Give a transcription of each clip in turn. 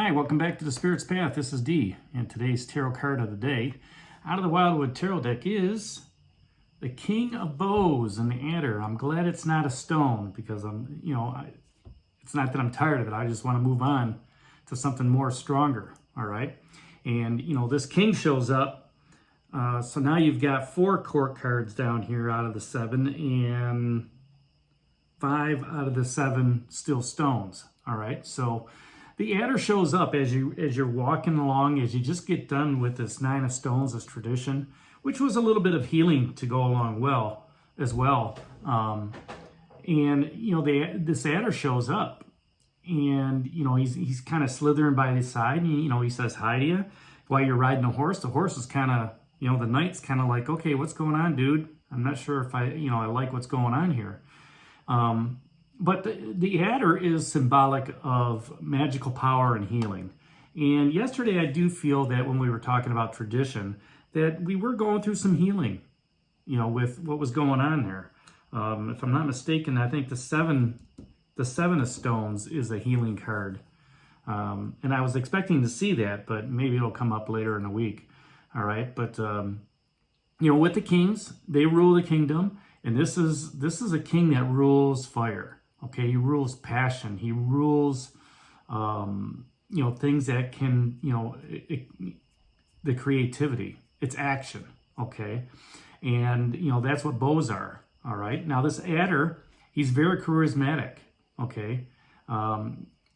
Hi, welcome back to the Spirit's Path. This is Dee, and today's tarot card of the day out of the Wildwood Tarot deck is the King of Bows and the Adder. I'm glad it's not a stone because it's not that I'm tired of it. I just want to move on to something more stronger. All right, and this King shows up. So now you've got 4 court cards down here out of the 7, and 5 out of the 7 still stones. All right, so the Adder shows up as you're walking along, as you just get done with this 9 of Stones, this tradition, which was a little bit of healing to go along well as well. This Adder shows up, and he's kind of slithering by his side, and he says hi to you while you're riding a horse. The horse is kind of, the knight's kind of like, okay, what's going on, dude? I'm not sure if I like what's going on here. But the Adder is symbolic of magical power and healing. And yesterday I do feel that when we were talking about tradition, that we were going through some healing, with what was going on there. If I'm not mistaken, I think the seven of Stones is a healing card. And I was expecting to see that, but maybe it'll come up later in the week. All right, but with the kings, they rule the kingdom, and this is a king that rules fire. Okay, he rules passion. He rules, things that can, the creativity. It's action. Okay, and that's what bows are. All right. Now this Adder, he's very charismatic. Okay,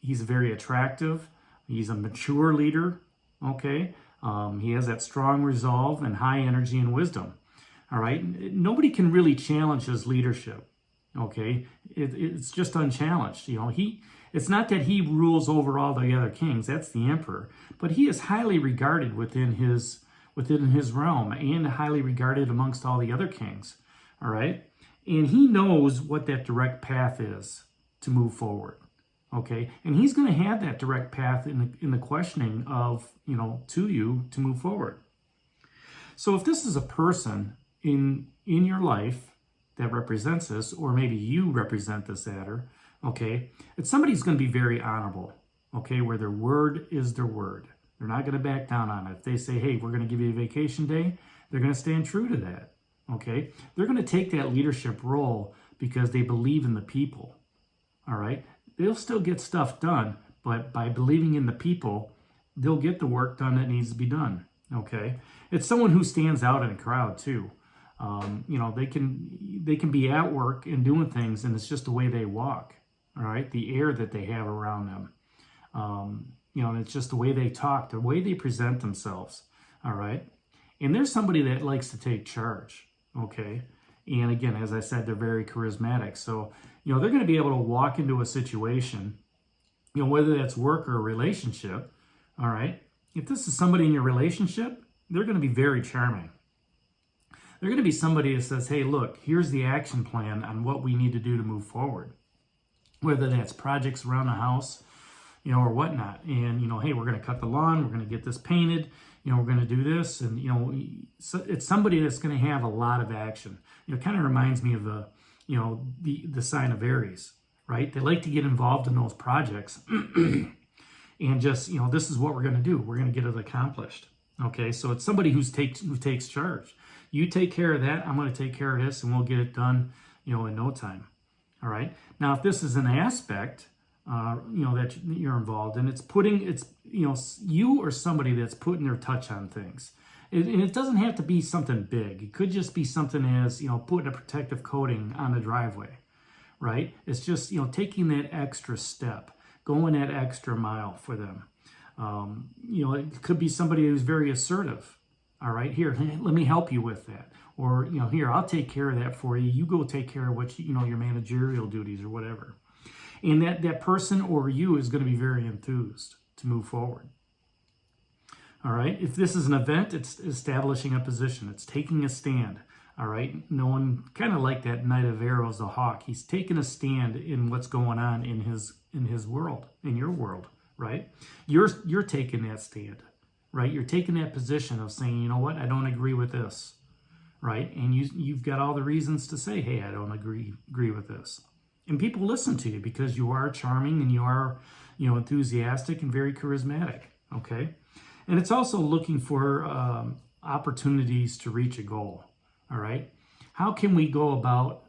he's very attractive. He's a mature leader. Okay, he has that strong resolve and high energy and wisdom. All right, nobody can really challenge his leadership. Okay, it's just unchallenged. It's not that he rules over all the other kings. That's the emperor, but he is highly regarded within his realm and highly regarded amongst all the other kings. All right, and he knows what that direct path is to move forward. Okay, and he's going to have that direct path in the questioning of to you to move forward. So if this is a person in your life that represents this, or maybe you represent this Adder, okay, it's somebody who's going to be very honorable, okay, where their word is their word. They're not going to back down on it. If they say, hey, we're going to give you a vacation day, they're going to stand true to that, okay? They're going to take that leadership role because they believe in the people, all right? They'll still get stuff done, but by believing in the people, they'll get the work done that needs to be done, okay? It's someone who stands out in a crowd, too. They can be at work and doing things, and it's just the way they walk, all right? The air that they have around them, and it's just the way they talk, the way they present themselves, all right? And there's somebody that likes to take charge, okay? And again, as I said, they're very charismatic. So, they're going to be able to walk into a situation, whether that's work or a relationship, all right? If this is somebody in your relationship, they're going to be very charming. They're going to be somebody that says, hey, look, here's the action plan on what we need to do to move forward. Whether that's projects around the house, or whatnot. And, hey, we're going to cut the lawn. We're going to get this painted. We're going to do this. And, so it's somebody that's going to have a lot of action. It kind of reminds me of the sign of Aries, right? They like to get involved in those projects and just, this is what we're going to do. We're going to get it accomplished. Okay, so it's somebody who takes charge. You take care of that, I'm going to take care of this, and we'll get it done, in no time. All right. Now, if this is an aspect, that you're involved in, it's you or somebody that's putting their touch on things. And it doesn't have to be something big. It could just be something as, putting a protective coating on the driveway, right? It's just, taking that extra step, going that extra mile for them. It could be somebody who's very assertive. All right, here, let me help you with that. Or, here, I'll take care of that for you. You go take care of what, your managerial duties or whatever. And that person or you is going to be very enthused to move forward. All right, if this is an event, it's establishing a position. It's taking a stand. All right, no one, kind of like that Knight of Arrows, the hawk. He's taking a stand in what's going on in his world, in your world, right? You're taking that stand. Right, you're taking that position of saying, you know what, I don't agree with this, right? And you've got all the reasons to say, hey, I don't agree with this, And people listen to you because you are charming and you are, enthusiastic and very charismatic, okay? And it's also looking for opportunities to reach a goal, all right? How can we go about,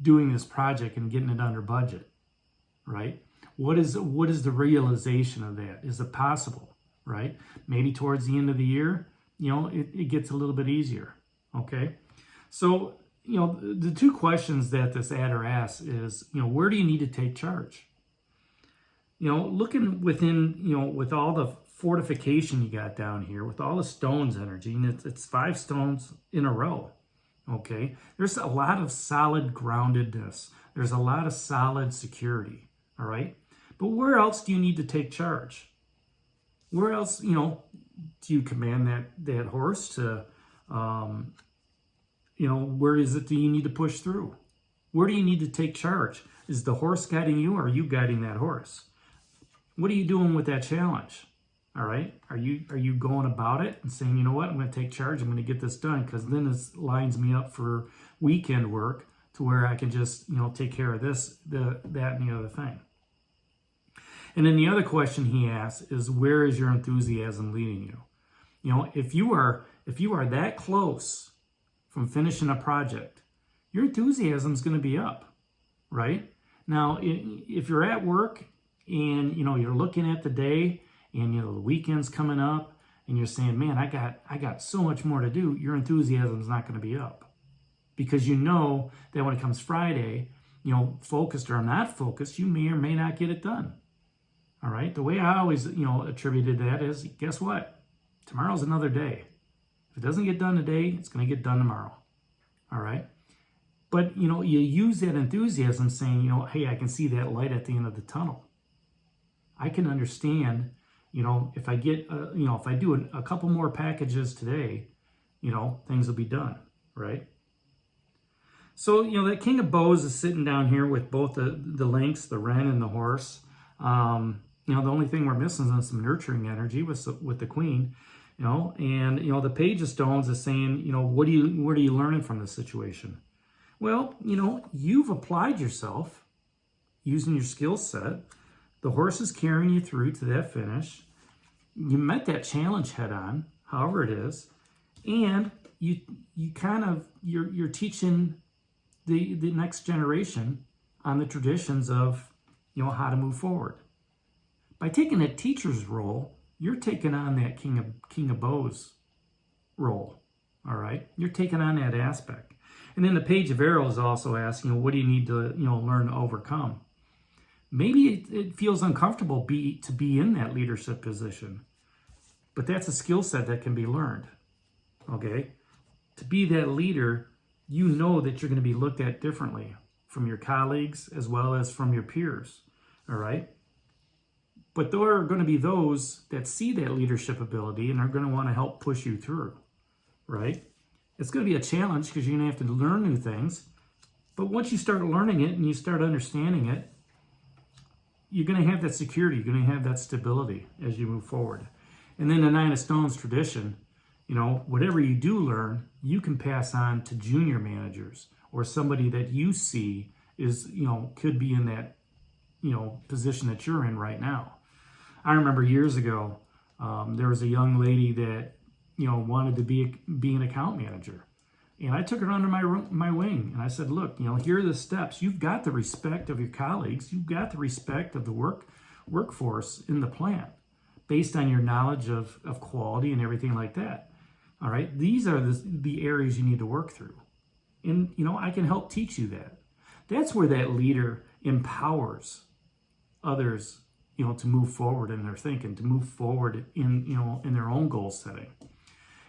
doing this project and getting it under budget, right? What is the realization of that? Is it possible, right? Maybe towards the end of the year, it gets a little bit easier, okay? So, the two questions that this adder asks is, where do you need to take charge? Looking within, with all the fortification you got down here, with all the stones energy, and it's 5 stones in a row, okay? There's a lot of solid groundedness. There's a lot of solid security, all right? But where else do you need to take charge? Where else, do you command that horse to, where is it that you need to push through? Where do you need to take charge? Is the horse guiding you, or are you guiding that horse? What are you doing with that challenge? All right? Are you going about it and saying, you know what, I'm going to take charge, I'm going to get this done, because then this lines me up for weekend work to where I can just, take care of this, that, and the other thing. And then the other question he asks is, where is your enthusiasm leading you? If you are that close from finishing a project, your enthusiasm is going to be up, right? Now, if you're at work and, you're looking at the day and, the weekend's coming up and you're saying, man, I got so much more to do, your enthusiasm is not going to be up, because you know that when it comes Friday, focused or not focused, you may or may not get it done. All right. The way I always, attributed that is, guess what? Tomorrow's another day. If it doesn't get done today, it's going to get done tomorrow. All right. But, you use that enthusiasm saying, hey, I can see that light at the end of the tunnel. I can understand, if I get, if I do a couple more packages today, things will be done. Right. So, that King of Bows is sitting down here with both the lynx, the wren, and the horse. The only thing we're missing is some nurturing energy with the Queen, and, the Page of Stones is saying, what are you learning from this situation? Well, you've applied yourself using your skill set. The horse is carrying you through to that finish. You met that challenge head on, however it is, and you're teaching the next generation on the traditions of, how to move forward. By taking a teacher's role, you're taking on that King of Bows role, all right? You're taking on that aspect. And then the Page of Arrows also asks, what do you need to, learn to overcome? Maybe it feels uncomfortable to be in that leadership position, but that's a skill set that can be learned, okay? To be that leader, that you're going to be looked at differently from your colleagues as well as from your peers, all right? But there are going to be those that see that leadership ability and are going to want to help push you through, right? It's going to be a challenge because you're going to have to learn new things. But once you start learning it and you start understanding it, you're going to have that security. You're going to have that stability as you move forward. And then the Nine of Stones tradition, whatever you do learn, you can pass on to junior managers or somebody that you see is, could be in that, position that you're in right now. I remember years ago, there was a young lady that, wanted to be an account manager. And I took her under my wing and I said, look, here are the steps. You've got the respect of your colleagues. You've got the respect of the workforce in the plant based on your knowledge of quality and everything like that. All right. These are the areas you need to work through. And, I can help teach you that. That's where that leader empowers others, to move forward in their thinking, to move forward in their own goal setting.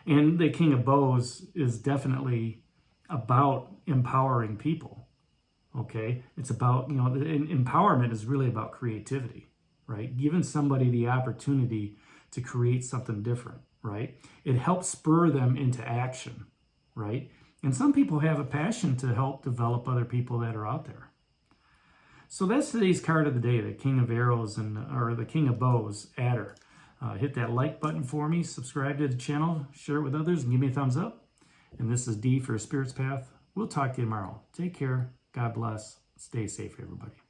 And the King of Bows is definitely about empowering people, okay? It's about, empowerment is really about creativity, right? Giving somebody the opportunity to create something different, right? It helps spur them into action, right? And some people have a passion to help develop other people that are out there. So that's today's card of the day, the King of Arrows or the King of Bows adder. Hit that like button for me, subscribe to the channel, share it with others, and give me a thumbs up. And this is D for Spirit's Path. We'll talk to you tomorrow. Take care. God bless. Stay safe, everybody.